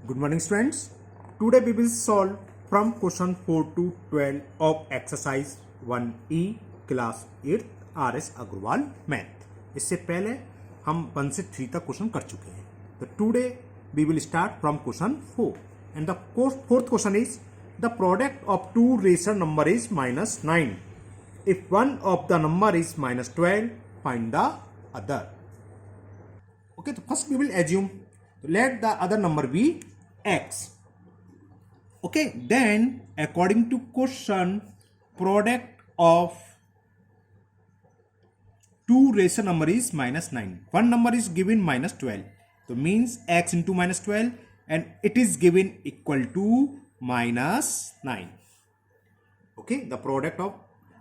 Good morning, students. Today we will solve from question 4 to 12 of exercise 1E class 8 RS Agrawal math. इससे पहले हम 1 से 3 तक question कर चुके हैं. तो today we will start from question 4 and the fourth question is the product of two rational number is minus 9. If one of the number is minus 12, find the other. Okay, so first we will assume, let the other number be x. Okay, then according to question, product of two rational number is minus 9. One number is given minus 12. So means x into minus 12 and it is given equal to minus 9. Okay, the product of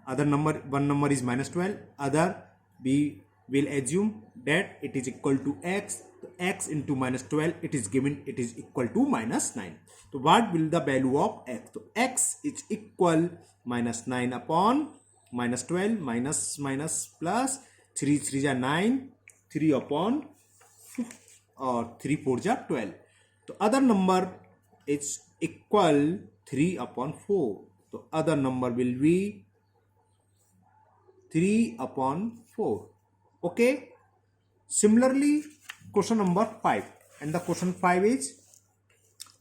other number, one number is minus 12, other we will assume that it is equal to x. So x into minus 12, it is given, it is equal to minus 9. So what will the value of x? So x is equal minus 9 upon minus 12 minus plus 3 3 ja 9, 3 upon or 3 4 ja 12. So other number is equal 3 upon 4. So other number will be 3 upon 4. Okay. Similarly, question number 5. And the question 5 is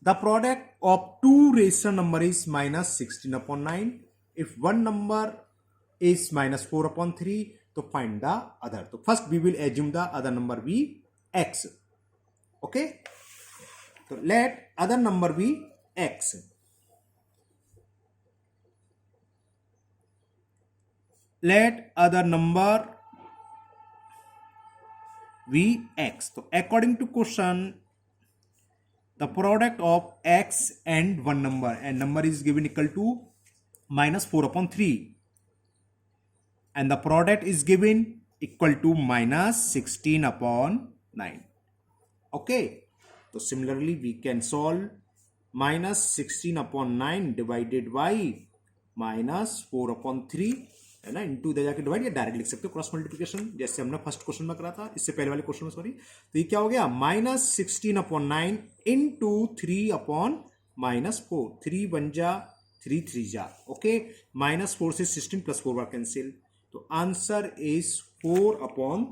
the product of two rational number is minus 16 upon 9. If one number is minus 4 upon 3, to find the other. So first we will assume the other number be x. Okay. So let other number be x. Let other number be x. So according to question, the product of x and one number and number is given equal to minus 4 upon 3 and the product is given equal to minus 16 upon 9. Okay, so similarly we can solve minus 16 upon 9 divided by minus 4 upon 3 है ना, into दे जाके divide या direct लिख सकते हो cross multiplication जैसे हमने first question में करा था, इससे पहले वाले क्वेश्चन में सॉरी. तो ये क्या हो गया, minus 16 upon 9 into 3 upon minus 4. 3 1 जा 3 3 जा. ओके, माइनस 4 से 16 प्लस 4 बार कैंसिल. तो आंसर इज 4 अपॉन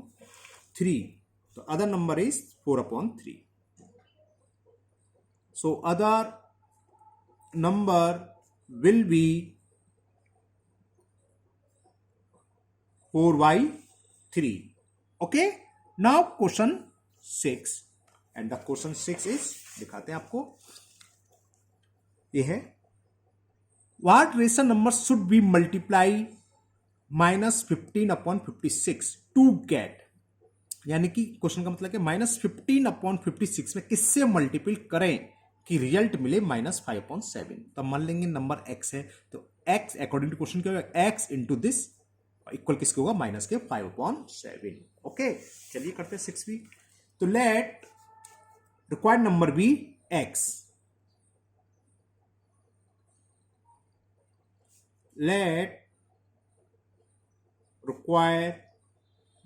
3. तो other number is 4 upon 3. So other number will be 4 by 3. Okay, now question 6 and the question 6 is, दिखाते हैं आपको, ये है what rational number should be multiply minus 15 upon 56 to get. यानी कि question का मतलब है माइनस 15 अपॉन 56 में किससे मल्टीपल करें कि रिजल्ट मिले माइनस 5 अपॉन 7. तो मान लेंगे नंबर x है, तो x अकॉर्डिंग टू क्वेश्चन क्या होगा, x इंटू दिस इक्वल किसके होगा, माइनस के 5 अपॉन 7. ओके, चलिए करते हैं 6 भी. तो let required number be x. Let required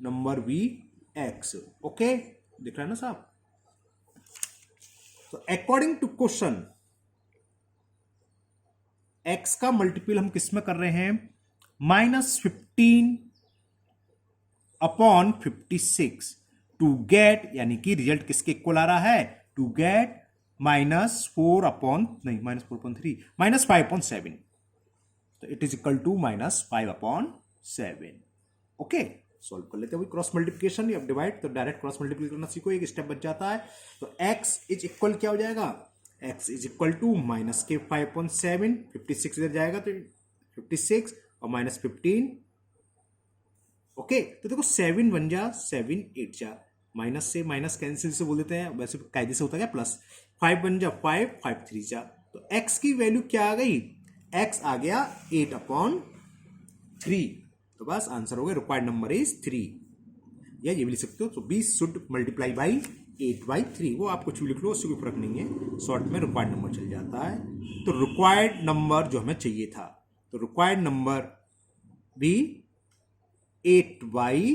number be x. Okay, दिख रहा है ना साहब. तो अकॉर्डिंग टू क्वेश्चन x का मल्टीपल हम किस में कर रहे हैं, माइनस 15 अपॉन 56 टू गेट, यानी कि रिजल्ट किसके इक्वल आ रहा है, टू गेट माइनस 4 अपॉन नहीं माइनस 4 अपॉन 3 माइनस 5 अपॉन 7. तो it is equal to minus 5 upon 7. Okay, solve कर लेते हैं वही क्रॉस मल्टीप्लिकेशन या डिवाइड. तो डायरेक्ट क्रॉस मल्टीप्लाई करना सीखो, एक स्टेप बच जाता है. तो x इज इक्वल क्या हो जाएगा, x is equal to minus के 5 अपॉन 7. 56 इधर जाएगा तो 56 और माइनस 15. ओके, तो देखो 7 1 जा 7 8 जा, माइनस से माइनस कैंसिल से बोल देते हैं, वैसे कायदे से होता है प्लस. 5 1 जा 5 5 3 जा. तो x की वैल्यू क्या आ गई, x आ गया 8 अपॉन 3. तो बस आंसर हो गया रिक्वायर्ड नंबर इज 3. या ये भी लिख सकते हो. तो B should multiply by 8 by 3. वो आप कुछ भी लिख लो, उससे कोई फर्क नहीं है, शॉर्ट में रिक्वायर्ड नंबर चल जाता है. तो रिक्वायर्ड नंबर जो हमें चाहिए था, तो रिक्वायर्ड नंबर भी 8 बाई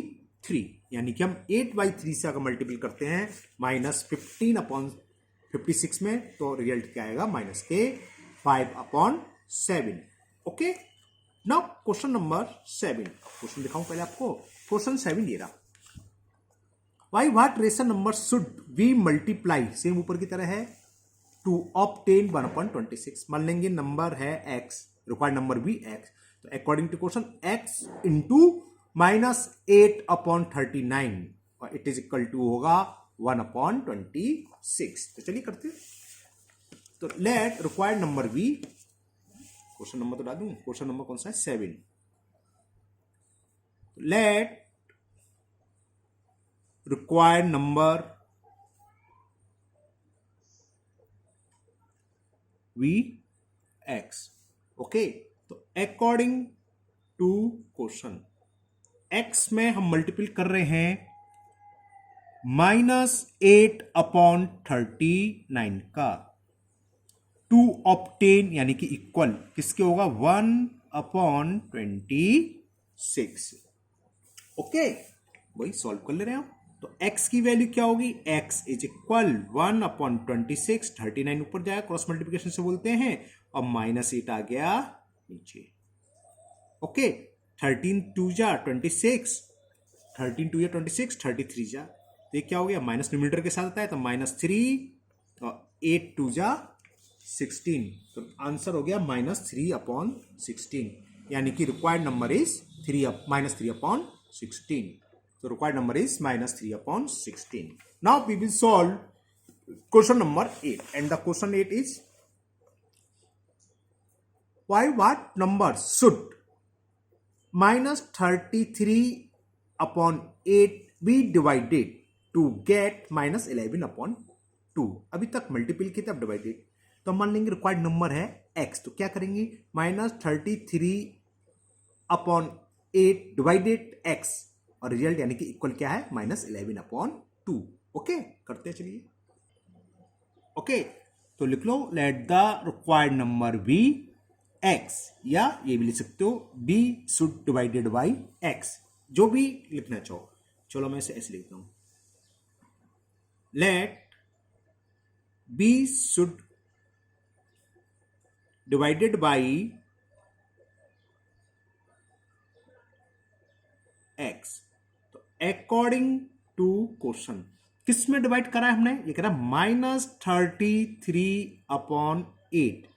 3, यानी कि हम 8 बाई 3 से अगर मल्टीपल करते हैं माइनस 15 अपॉन 56 में, तो रिजल्ट क्या आएगा -k/5/7। Okay, now question number 7। Question दिखाऊं पहले आपको। क्वेश्चन 7 ये रहा, why what rational number should we multiply, same ऊपर की तरह है, टू ऑब्टेन 1/26। मान लेंगे नंबर है x, रिक्वायर्ड नंबर भी x, तो according to question x into -8/39 और इट इज इक्वल टू होगा 1/26। तो चलिए करते हैं। तो let required number be, question number तो डालूं, क्वेश्चन नंबर कौन सा है 7। Let required number be x. Okay, तो अकॉर्डिंग टू क्वेश्चन एक्स में हम मल्टीपल कर रहे हैं -8/39 का, टू ऑब्टेन यानी कि इक्वल किसके होगा 1/26। ओके, वही सॉल्व कर ले रहे हैं हम। तो x की वैल्यू क्या होगी, x इज इक्वल 1/26, 39 ऊपर जाएगा, क्रॉस मल्टीप्लिकेशन से बोलते हैं, और -8 आ गया नीचे। ओके, 13 2 जा 26, 13 2 जा 26, 33 जा, तो ये क्या हो गया, माइनस न्यूमरेटर के साथ आता है, तो -3 और 8 2 जा 16, तो आंसर हो गया -3/16, यानी कि required number is -3/16। So required number is -3/16. Now we will solve question number 8, and the question 8 is, why what number should -33/8 be divided to get -11/2। अभी तक मल्टीपल की तब डिवाइडेड, तो मान लेंगे रिक्वायर्ड नंबर है x, तो क्या करेंगे -33/8 डिवाइडेड x, और रिजल्ट यानी कि इक्वल क्या है -11/2। ओके, करते हैं चलिए। ओके, तो लिख लो, let the required number be x, या ये भी लिख सकते हो be should divided by x, जो भी लिखना चाहो। चलो मैं इसे ऐसे लिखता हूं, let B should divided by x. According to question किस में डिवाइड करा है हमने, ये करा -33/8।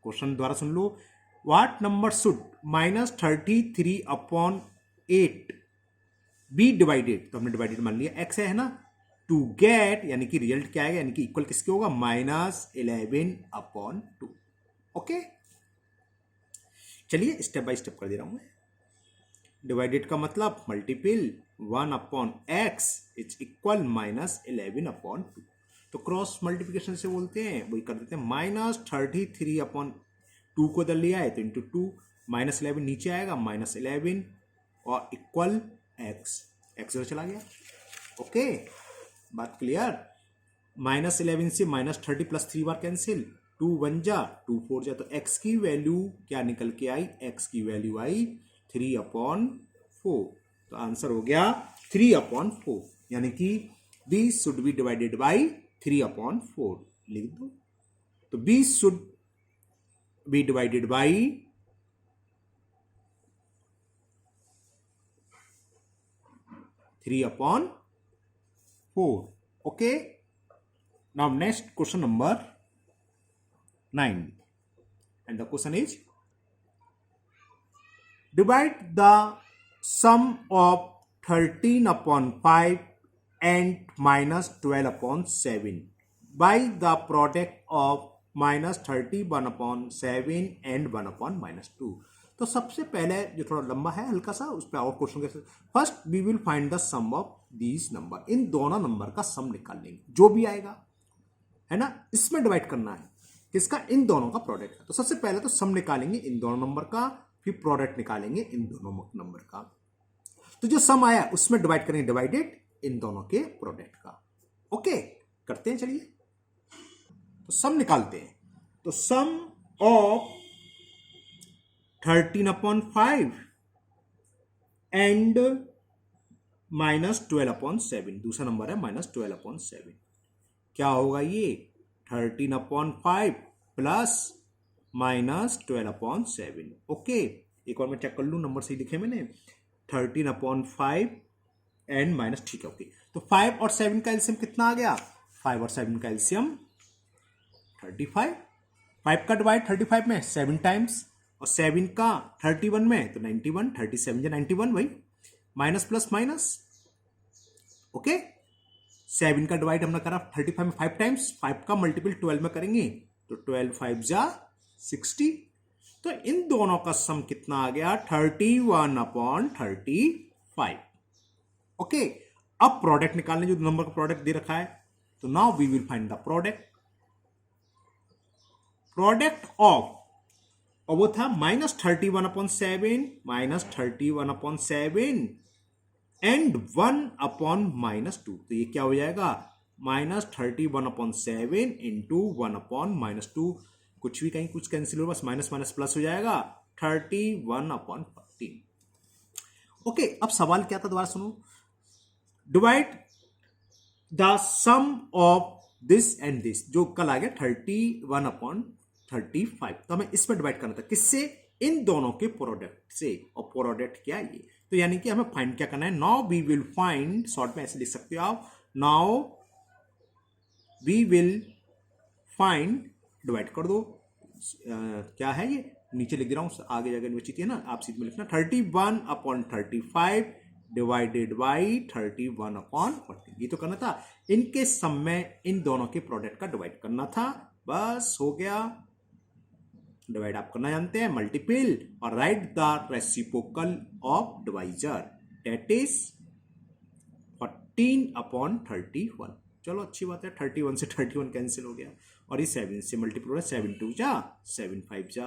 क्वेश्चन द्वारा सुन लो, what number should -33/8 be divided, तो हमने डिवाइडेड मान लिया, एक्स है ना, टू गेट यानी कि रिजल्ट क्या आएगा, यानी कि इक्वल किसके होगा -11/2। ओके, चलिए स्टेप बाय स्टेप कर दे रहा हूं मैं। डिवाइडेड का मतलब मल्टीपल, 1/x इज इक्वल -11/2, तो क्रॉस मल्टीप्लिकेशन से बोलते हैं, वही कर देते हैं, -33/2 को इधर लिया है तो इंटू 2, -11 नीचे आएगा, -11 और इक्वल x, x इधर चला गया। ओके, बात क्लियर। -11 से -30 + 3 बार कैंसिल, 2 1 जा 2 4 जा, तो x की वैल्यू क्या निकल के आई, x की वैल्यू आई 3/4, तो आंसर हो गया 3/4, यानी कि b should be divided by 3/4 लिख दो। तो b should be divided by 3/4। Okay, now next question number 9, and the question is, divide the sum of 13/5 and -12/7 by the product of -31/7 and 1/-2। तो सबसे पहले जो थोड़ा लंबा है हल्का सा, उस पर और क्वेश्चन कैसे, first we will find the sum of these number, इन दोनों नंबर का सम निकाल लेंगे, जो भी आएगा है ना, इसमें डिवाइड करना है किसका, इन दोनों का प्रोडक्ट। तो सबसे पहले तो सम निकालेंगे इन दोनों नंबर का, फिर प्रोडक्ट निकालेंगे इन दोनों नंबर का। तो जो सम आया उसमें डिवाइड करेंगे डिवाइडेड इन दोनों के प्रोडक्ट का। ओके, करते हैं चलिए, तो सम निकालते हैं। तो सम ऑफ 13/5 एंड -12/7, दूसरा नंबर है -12/7, क्या होगा ये 13/5 प्लस -12/7। ओके, एक और मैं चेक कर लूँ, नंबर सही लिखे मैंने, 13/5 एंड माइनस, ठीक है ओके। तो 5 और 7 का एलसीएम कितना आ गया, 5 और 7 का एलसीएम 35। 5 का डिवाइड 35 में 7 टाइम्स, और 7 का 31 में तो 91, 37 या 91 भाई, माइनस प्लस माइनस। ओके, 7 का डिवाइड हमने करा 35 में 5 टाइम्स, 5 का मल्टीपल 12 में करेंगे तो 12 5 जा 60। तो इन दोनों का सम कितना आ गया 31/35। ओके, अब प्रोडक्ट निकालने, जो नंबर का प्रोडक्ट दे रखा है, तो now we will find the product of, और वो था -31/7 -31/7 एंड 1/-2। तो ये क्या हो जाएगा -31/7 इंटू 1/-2। कुछ भी कहीं कुछ कैंसिल हो, बस माइनस माइनस प्लस हो जाएगा 31/14। ओके, अब सवाल क्या था दोबारा सुनो, divide the sum of this and this, जो कल आ गया 31/35। तो हमें इसमें डिवाइड करना था, किससे, इन दोनों के प्रोडक्ट से, और प्रोडक्ट क्या है ये, तो यानी कि हमें फाइंड क्या करना है, now we will find, short में ऐसे लिख सकते हो आप, now we will find, divide कर दो, क्या है ये, नीचे लिख दे रहा हूं, आगे जगह बची थी ना, आप सीध में लिखना 31/35 डिवाइडेड बाई 31/40। ये तो करना था, इनके सम में इन दोनों के प्रोडक्ट का डिवाइड करना था, बस हो गया। डिवाइड आप करना जानते हैं, मल्टीपल, और right the reciprocal of divisor, that is 14/31। चलो अच्छी बात है, 31 से 31 कैंसिल हो गया, और ये 7 से मल्टीपल हो रहा है, 7 2 जा 7 5 जा,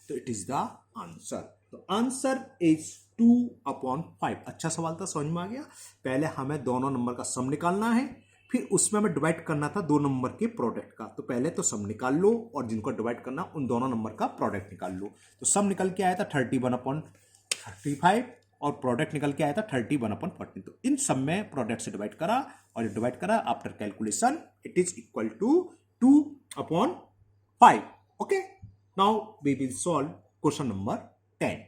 तो इट इज द आंसर। तो आंसर इज 2/5। अच्छा सवाल था, समझ में आ गया। पहले हमें दोनों नंबर का सम निकालना है, फिर उसमें हमें डिवाइड करना था दो नंबर के प्रोडक्ट का। तो पहले तो सम निकाल लो, और जिनको डिवाइड करना उन दोनों नंबर का प्रोडक्ट निकाल लो। तो सम निकल के आया था 31/35, और प्रोडक्ट निकल के आया था 31/14। तो इन सब में प्रोडक्ट से डिवाइड करा, और डिवाइड करा after calculation, it is equal to 2/5। Okay, now we will solve question number 10,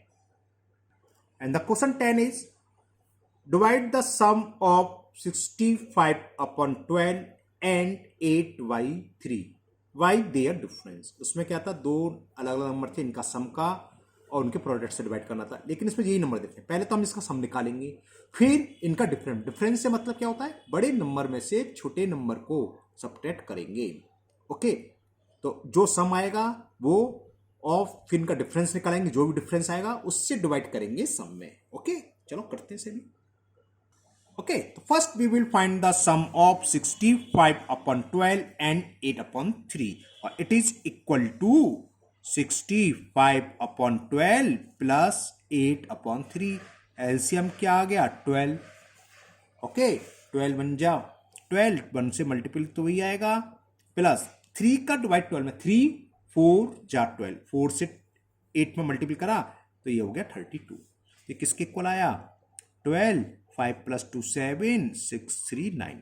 and the question 10 is divide the sum of 65/12 and 8/3, why their difference। उसमें क्या था, दो अलग अलग नंबर थे, इनका सम का और उनके प्रोडक्ट से डिवाइड करना था, लेकिन इसमें यही नंबर देते हैं। पहले तो हम इसका सम निकालेंगे, फिर इनका डिफरेंस। डिफरेंस से मतलब क्या होता है, बड़े नंबर में से छोटे नंबर को सब्ट्रैक्ट करेंगे। ओके, तो जो सम आएगा वो, और फिर इनका डिफरेंस निकालेंगे, जो भी डिफरेंस आएगा उससे डिवाइड करेंगे सम में। ओके, चलो करते हैं सभी। ओके, तो first we will find the sum of 65/12 and 8/3, और it is equal to 65/12 plus 8/3। LCM क्या आ गया 12। ओके, 12 बन जाओ, 12 1 से मल्टीपल तो वही आएगा, प्लस 3 का डिवाइड 12 में, 3 4 जा 12, 4 से 8 में मल्टीपल करा तो ये हो गया 32। ये किसके इक्वल आया 12, 5 + 2 7, 6 3 9।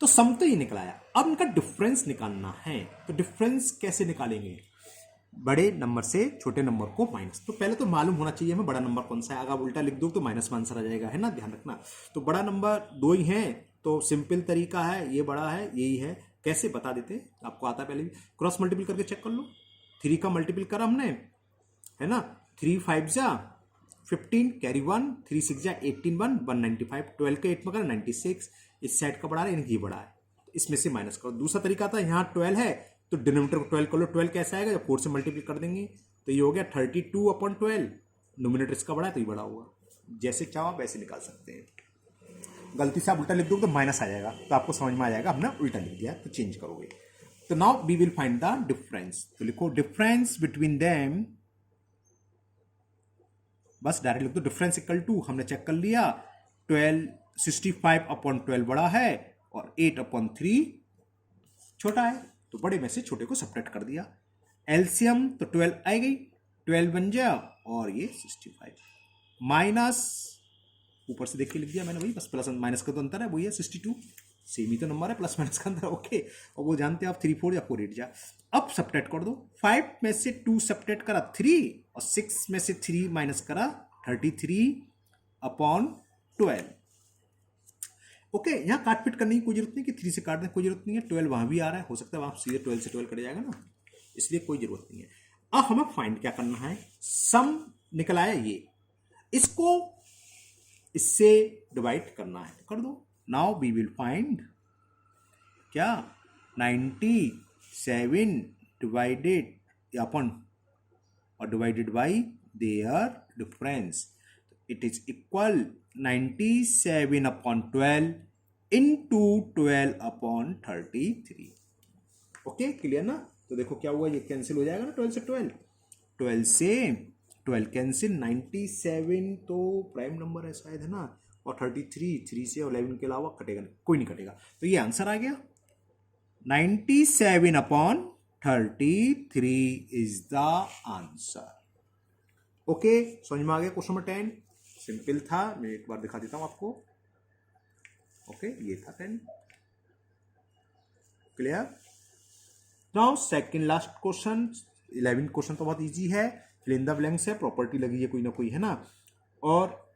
तो सम तो ये निकला आया। अब इनका डिफरेंस निकालना है, तो डिफरेंस कैसे निकालेंगे, बड़े नंबर से छोटे नंबर को माइनस। तो पहले तो मालूम होना चाहिए हमें बड़ा नंबर कौन सा है, अगर उल्टा लिख दो तो माइनस में आंसर आ जाएगा, है ना, ध्यान रखना। तो बड़ा नंबर 2 ही है, तो सिंपल तरीका है, ये बड़ा है यही है। कैसे बता देते, आपको आता है पहले भी, क्रॉस मल्टीपल करके चेक कर लो। 3 का मल्टीपल करा हमने, है ना, 3 5 जा 15, कैरी 1, 3 6 जा 18 1 195, 12 के 8 में करा 96। इस साइड का बड़ा है, यानी ये बड़ा है, तो इसमें से माइनस करो। दूसरा तरीका था, यहाँ 12 है तो डिनोमिनेटर को 12 कर लो। 12 कैसे आएगा, जब 4 से मल्टीपल कर देंगे तो ये हो गया 32/12। नोमिनेटर इसका बड़ा है तो ये बड़ा होगा। जैसे चाहो आप वैसे निकाल सकते हैं। गलती से आप उल्टा लिख दोगे तो माइनस आ जाएगा, तो आपको समझ में आ जाएगा हमने उल्टा लिख दिया, तो चेंज करोगे। तो now we will find the difference. तो लिखो डिफरेंस बिटवीन देम, बस डायरेक्ट लिख दो। डिफरेंस इक्वल टू, हमने चेक कर लिया, 65/12 बड़ा है और 8/3 छोटा है, तो बड़े में से छोटे को सब्ट्रैक्ट कर दिया। एलसीएम तो 12 आ गई, 12 बन जा, और ये 65 माइनस, ऊपर से देख के लिख दिया मैंने, वही बस प्लस माइनस का तो अंतर है, वही है 62। सेम ही तो नंबर है प्लस माइनस का अंदर, ओके। और वो जानते हैं आप 3 4 या 4 8 जा। अब सब्ट्रैक्ट कर दो, 5 में से 2 सब्ट्रैक्ट करा 3 और 6 में से 3 माइनस करा 33/12। ओके, यहाँ काट पीट करने की कोई जरूरत नहीं कि 3 से काट दें, कोई जरूरत नहीं है। 12 वहां भी आ रहा है, हो सकता है वहां सीधे 12 से 12 कट जाएगा ना, इसलिए कोई जरूरत नहीं है। अब हमें फाइंड क्या करना है, सम निकल आया ये, इसको इससे डिवाइड करना है, कर दो। नाउ वी विल फाइंड क्या 97 डिवाइडेड अपन और divided by there difference, it is equal 97/12 into 12/33। Okay, clear ना। तो देखो क्या हुआ, ये कैंसिल हो जाएगा ना, 12 से 12, 12 से 12 कैंसिल, 97 तो प्राइम नंबर है शायद, है ना, और 33 3 से 11 के अलावा कटेगा नहीं, कोई नहीं कटेगा, तो ये आंसर आ गया 97/33 इज द आंसर। ओके, समझ में आ गया क्वेश्चन नंबर 10, सिंपल था, मैं एक बार दिखा देता हूं आपको। ओके, ये था 10, clear. Now second last question, 11 question तो बहुत इजी है, फिल इन द ब्लैंक्स है, प्रॉपर्टी लगी है कोई ना कोई, है ना, और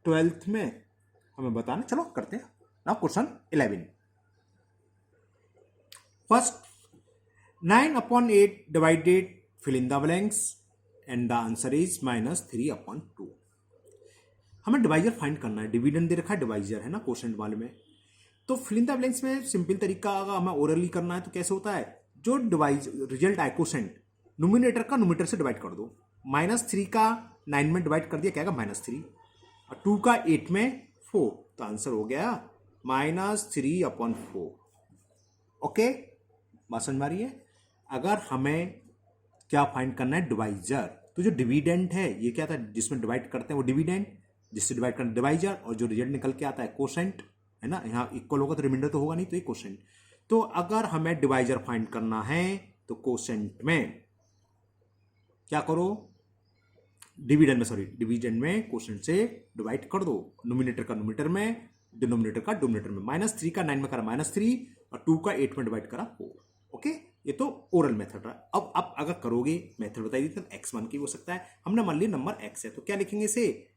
12th में हमें बताना, चलो करते हैं। Now question 11, first 9/8 divided fill in the blanks and the answer is -3/2। हमें डिवाइजर फाइंड करना है, डिविडेंड दे रखा है, डिवाइजर है ना क्वेश्चन वाले में। तो फिल इन द ब्लैंक्स में सिंपल तरीका अगर हमें ओरली करना है तो कैसे होता है, जो डिवाइज रिजल्ट आए क्वोशेंट, न्यूमिनेटर का न्यूमिनेटर से डिवाइड कर दो। -3 का 9 में डिवाइड कर दिया, क्या -3, और 2 का 8 में 4, तो आंसर हो गया -3/4। ओके, बात समझ में आ रही है। अगर हमें क्या फाइंड करना है, डिवाइजर, तो जो डिविडेंड है ये क्या था, जिसमें डिवाइड करते हैं वो डिविडेंड, जिससे डिवाइड करना डिवाइजर, और जो रिजल्ट निकल के आता है क्वोशेंट, है ना, यहाँ इक्वल होगा तो रिमाइंडर तो होगा नहीं, तो ये क्वोशेंट। तो अगर हमें डिवाइजर फाइंड करना है तो क्वोशेंट में क्या करो, डिविडेंड में, सॉरी डिवीजन में क्वोशेंट से डिवाइड कर दो, नोमिनेटर का नोमिनेटर में, डिनोमिनेटर का डिनोमिनेटर में। -3 का 9 में करा -3 और 2 का 8 में डिवाइड करा 4। ओके, ये तो ओरल मेथड रहा। अब अगर करोगे, मेथड बताइए, तो x1 की हो सकता है, हमने मान लिया नंबर x है, तो क्या लिखेंगे इसे,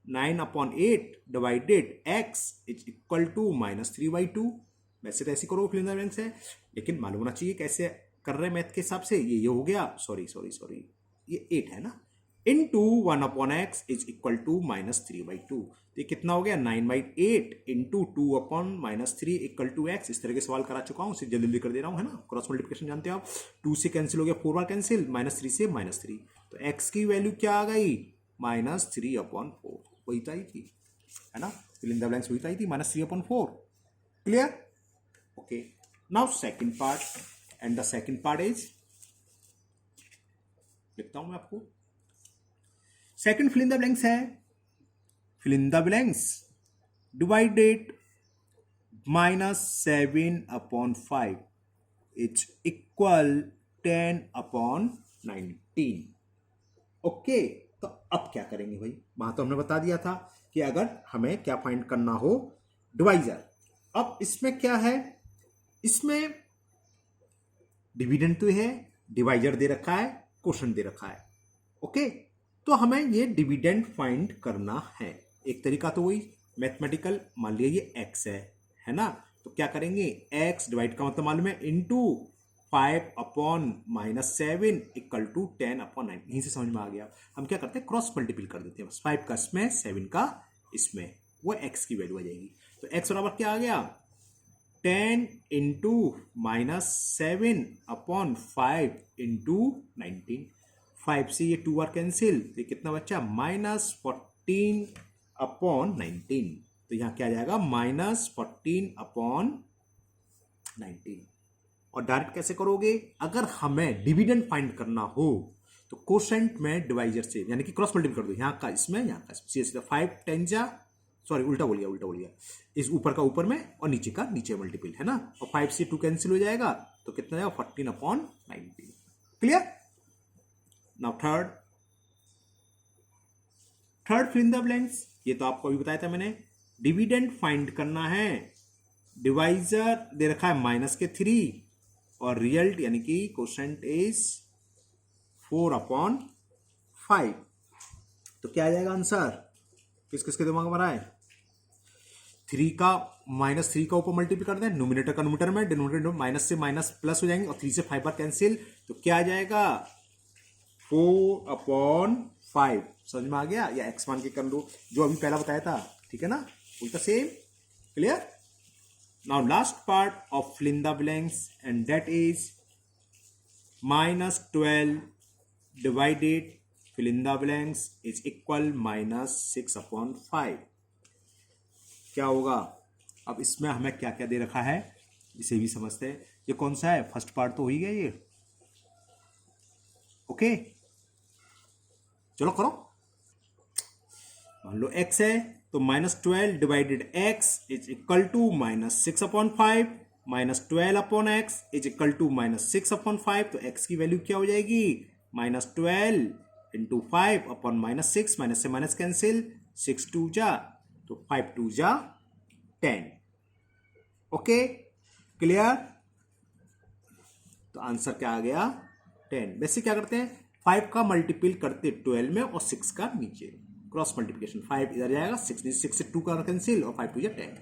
9/8 divided x is equal to -3/2। वैसे तो ऐसे करो, फिल इन द ब्लैंक्स है, लेकिन मालूम होना चाहिए कैसे कर रहे हैं मैथ के हिसाब से। ये हो गया, सॉरी ये 8 है ना, into 1/x is equal to -3/2। तो ये कितना हो गया, 9/8 इंटू 2/-3 इक्वल टू x। इस तरह के सवाल करा चुका हूं, इसे जल्दी जल्दी कर दे रहा हूं, है ना, क्रॉस मल्टीप्लिकेशन जानते हो आप। 2 से कैंसिल हो गया, 4 बार कैंसिल, -3 से -3, तो x की वैल्यू क्या आ गई, -3/4, वही तो आई थी, है ना, फिल इन द ब्लैंक्स वही तो आई थी, -3/4। Clear. Okay, now second part, and the second part is, लिखता हूं मैं आपको, second fill in the blanks है, fill in the blanks divided -7/5 is equal 10/19। Okay, तो अब क्या करेंगे भाई, वहां तो हमने बता दिया था कि अगर हमें क्या फाइंड करना हो, डिवाइजर। अब इसमें क्या है, इसमें डिविडेंड तो है, डिवाइजर दे रखा है, क्वोशेंट दे रखा है। ओके, तो हमें ये डिविडेंड फाइंड करना है। एक तरीका तो वही मैथमेटिकल, मान लिया ये x है ना, तो क्या करेंगे, x डिवाइड का मतलब मालूम है, इंटू 5/-7 इक्वल टू 10/9। यहीं से समझ में आ गया। हम क्या करते हैं, क्रॉस मल्टीपल कर देते हैं, 5 का इसमें, 7 का इसमें, वो x की वैल्यू आ जाएगी। तो x बराबर क्या आ गया, 10 इंटू -7/5 इंटू 19। 5 से ये 2 बार कैंसिल, तो कितना बच्चा, -14/19। तो यहां क्या आ जाएगा, -14/19। और डायरेक्ट कैसे करोगे, अगर हमें डिविडेंड फाइंड करना हो तो क्वोशेंट में डिवाइजर से, यानी कि क्रॉस मल्टीपल कर दो, यहां का इसमें, यहां का इसमें, 5 10 जा, सॉरी उल्टा बोल गया, इस ऊपर का ऊपर में और नीचे का नीचे मल्टीपल, है ना, और 5 से 2 कैंसिल हो जाएगा, तो कितना जाएगा, 14/19। Clear. Now third fill in the blanks, ये तो आपको अभी बताया था मैंने, डिविडेंड फाइंड करना है डिवाइजर दे रखा है -3 और रिजल्ट यानी कि क्वोशंट इज 4/5। तो क्या आ जाएगा आंसर? किस किसके दिमाग में आ रहा है? 3 का -3 का ऊपर मल्टीप्लाई कर दें, न्यूमिनेटर का न्यूमिनेटर में, डिनोमिनेटर माइनस से माइनस प्लस हो जाएंगे और 3 से 5 बार कैंसिल, तो क्या आ जाएगा? 4/5। समझ में आ गया? या एक्स मान के कर लो जो अभी पहला बताया था, ठीक है ना, उल्टा same. Clear? Now last part of fill in the blanks and that is -12 divided fill in the blanks is equal -6/5। क्या होगा? अब इसमें हमें क्या क्या दे रखा है इसे भी समझते हैं। ये कौन सा है? फर्स्ट पार्ट तो हो ही गया ये। ओके, चलो करो। मान लो x है तो -12 divided x is equal to -6/5, -12/x is equal to -6/5। तो x की वैल्यू क्या हो जाएगी? -12 इंटू 5/-6, माइनस से माइनस कैंसिल, 6 2 जा तो 5 2 जा 10। Okay, clear? तो आंसर क्या आ गया? 10। वैसे क्या करते हैं, 5 का मल्टीपल करते 12 में और 6 का नीचे, क्रॉस मल्टीप्लिकेशन। 5 इधर जाएगा, 6 से 2 का कैंसिल और 5 2 जा 10।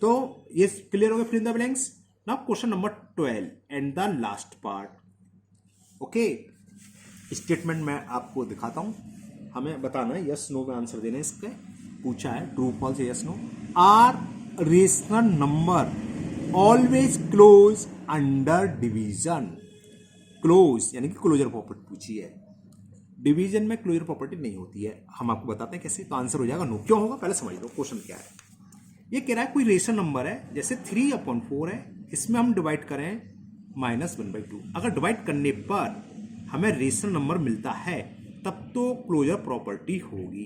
तो ये क्लियर हो गया fill in the blanks. Now question number 12 and the last part. Okay, statement मैं आपको दिखाता हूं, हमें बताना है यस नो में आंसर देना है। इसके पूछा है true false yes no. Are rational number always close under division. Close यानी कि क्लोजर प्रॉपर्टी पूछी है, डिवीजन में क्लोजर प्रॉपर्टी नहीं होती है। हम आपको बताते हैं कैसे। तो आंसर हो जाएगा नो। क्यों होगा पहले समझ लो क्वेश्चन क्या है। ये कह रहा है कोई रेशनल नंबर है, जैसे 3/4 है, इसमें हम डिवाइड करें -1/2। अगर डिवाइड करने पर हमें रेशनल नंबर मिलता है तब तो क्लोजर प्रॉपर्टी होगी,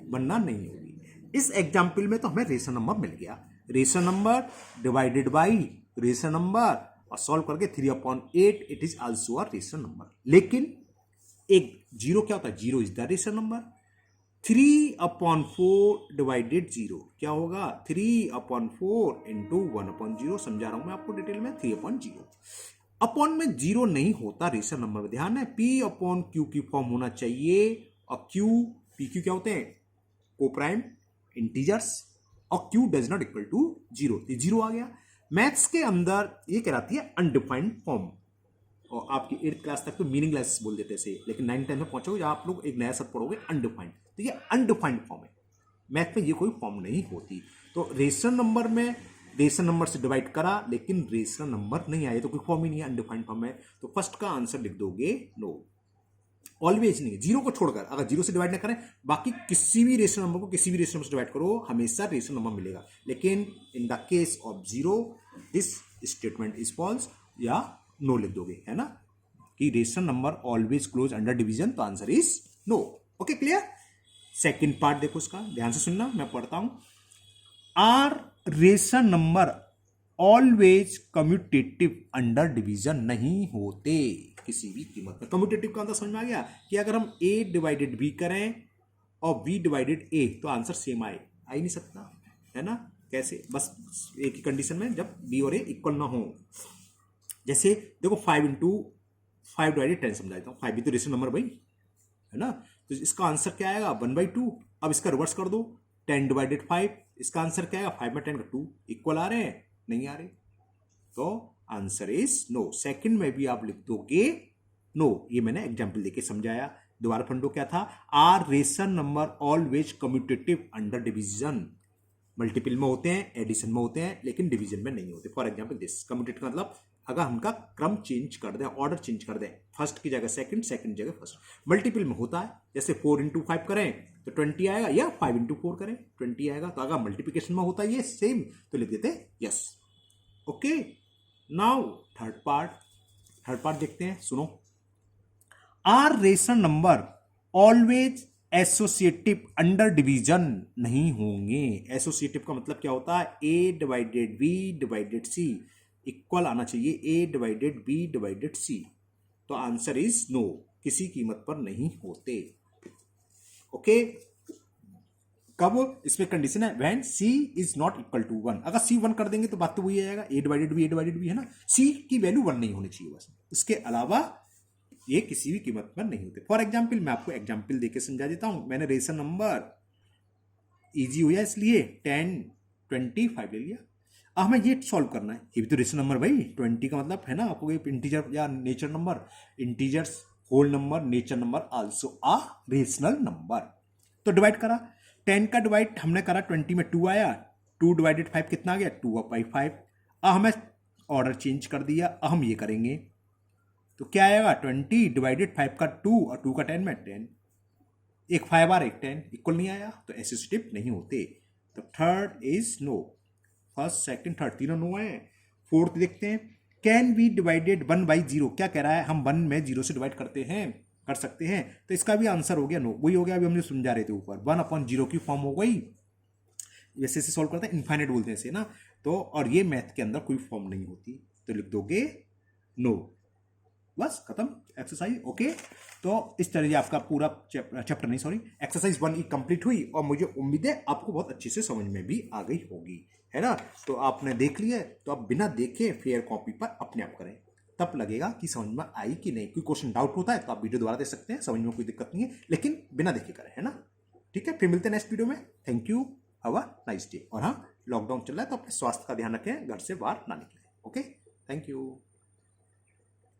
वरना नहीं होगी। इस एग्जाम्पल में तो हमें रेशनल नंबर मिल गया। Rational number divided by rational number और सॉल्व करके 3/8 it is also a rational number. लेकिन एक जीरो क्या होता है? Zero is the rational number. 3/4 divided 0 क्या होगा? 3/4 इंटू 1/0। समझा रहा हूं मैं आपको डिटेल में। 3/0 अपॉन में जीरो नहीं होता रेशनल नंबर में, ध्यान है। P/Q की फॉर्म होना चाहिए और Q PQ क्या होते हैं? को प्राइम इंटीजर्स और Q does not equal to 0। Zero आ गया। मैथ्स के अंदर ये कहलाती है अनडिफाइंड फॉर्म, और आपकी 8th क्लास तक तो मीनिंगलेस बोल देते थे, लेकिन 9th 10th में पहुंचोगे जहां आप लोग एक नया शब्द पढ़ोगे अनडिफाइंड। तो ये अनडिफाइंड फॉर्म है, मैथ में ये कोई फॉर्म नहीं होती। तो रेशनल नंबर में रेशनल नंबर से डिवाइड करा लेकिन रेशनल नंबर नहीं आए तो कोई फॉर्म ही नहीं है, अनडिफाइंड फॉर्म है। तो फर्स्ट का आंसर लिख दोगे नो। ऑलवेज नहीं है, जीरो को छोड़कर। अगर जीरो से डिवाइड ना करें, बाकी किसी भी रेशनल नंबर को किसी भी रेशनल नंबर से डिवाइड करो, हमेशा रेशनल नंबर मिलेगा। लेकिन in the case of zero this statement is false, या नो लिख दोगे, है ना, कि rational number always close under division. तो answer is no. Okay, clear? Second part देखो इसका, ध्यान से सुनना, मैं पढ़ता हूं। Are rational number always commutative under division नहीं होते किसी भी कीमत पर। कम्यूटेटिव का अंदर समझ में आ गया कि अगर हम a डिवाइडेड b करें और b डिवाइडेड a तो आंसर सेम आ ही नहीं सकता, है ना। कैसे? बस एक ही कंडीशन में, जब b और a इक्वल ना हो। जैसे देखो 5 इंटू 5 डिवाइडेड 10 समझा देता हूँ। 5 भी तो रेशनल नंबर भाई, है ना। तो इसका आंसर क्या आएगा? 1/2। अब इसका रिवर्स कर दो, 10 डिवाइडेड 5, इसका आंसर क्या आएगा? 5 में 10 का 2। इक्वल आ रहे हैं? नहीं आ रहे, तो आंसर इज नो। सेकंड में भी आप लिख दोगे नो। ये मैंने एग्जांपल देके समझाया। दोबारा फंडो क्या था? Are rational number always commutative under division. Multiple में होते हैं, एडिशन में होते हैं, लेकिन डिवीजन में नहीं होते। फॉर एग्जांपल दिस कम्यूटेटिव का मतलब अगर हमका क्रम चेंज कर दें, ऑर्डर चेंज कर दें, फर्स्ट की जगह सेकंड, सेकंड जगह फर्स्ट। मल्टीपल में होता है, जैसे 4 इंटू 5 करें तो 20 आएगा, या 5 इंटू 4 करें 20 आएगा। तो अगर मल्टीप्लिकेशन में होता है ये सेम तो लिख देते yes. Okay, now third part देखते हैं, सुनो। Are rational number always associative under division नहीं होंगे। एसोसिएटिव का मतलब क्या होता है? A divided B divided C equal आना चाहिए A divided B divided C. तो आंसर इज नो, किसी कीमत पर नहीं होते। ओके, कब? इसमें कंडीशन है when C is not equal to 1। अगर सी 1 कर देंगे तो बात तो वही आएगा, ए डिवाइडेड बी है ना, सी की वैल्यू 1 नहीं होनी चाहिए बस, इसके अलावा ये किसी भी कीमत पर नहीं होते। फॉर एग्जाम्पल मैं आपको एग्जाम्पल देके समझा देता हूं। मैंने रेशन नंबर इजी हो जाए इसलिए 10 25 ले लिया। अब हमें ये सॉल्व करना है, ये भी तो रेशन नंबर भाई, 20 का मतलब है ना आपको इंटीजर या nature number, integers whole number nature number also are rational number. तो डिवाइड करा, 10 का डिवाइड हमने करा 20 में 2 आया, 2 डिवाइडेड 5 कितना आ गया 2/5। अब हमें ऑर्डर चेंज कर दिया, अब हम ये करेंगे तो क्या आएगा 20 डिवाइडेड 5 का 2 और 2 का 10 में 10, एक 5 और एक 10 इक्वल नहीं आया तो एसोसिएटिव नहीं होते। तो third is no, first second third तीनों नो है। फोर्थ देखते हैं, कैन बी डिवाइडेड 1/0, क्या कह रहा है हम 1 में 0 से डिवाइड करते हैं, कर सकते हैं, तो इसका भी आंसर हो गया नो, वही हो गया अभी हम जो समझा रहे थे ऊपर, 1/0 की फॉर्म हो गई। वैसे से सॉल्व करते हैं, इनफाइनाइट बोलते हैं इसे ना, तो और ये मैथ के अंदर कोई फॉर्म नहीं होती, तो लिख दोगे नो, बस खत्म एक्सरसाइज। ओके, तो इस तरह से आपका पूरा चैप्टर नहीं सॉरी एक्सरसाइज 1 कंप्लीट हुई, और मुझे उम्मीद है आपको बहुत अच्छे से समझ में भी आ गई होगी, है ना। तो आपने देख लिया, तो आप बिना देखे फेयर कॉपी पर अपने आप करें, तब लगेगा कि समझ में आई कि नहीं। कोई क्वेश्चन डाउट होता है तो आप वीडियो दोबारा देख सकते हैं, समझ में कोई दिक्कत नहीं है, लेकिन बिना देखे करें, है ना। ठीक है, फिर मिलते हैं नेक्स्ट वीडियो में। Thank you, have a nice day. और हाँ, लॉकडाउन चल रहा है तो अपने स्वास्थ्य का ध्यान रखें, घर से बाहर ना निकलें। Okay, thank you.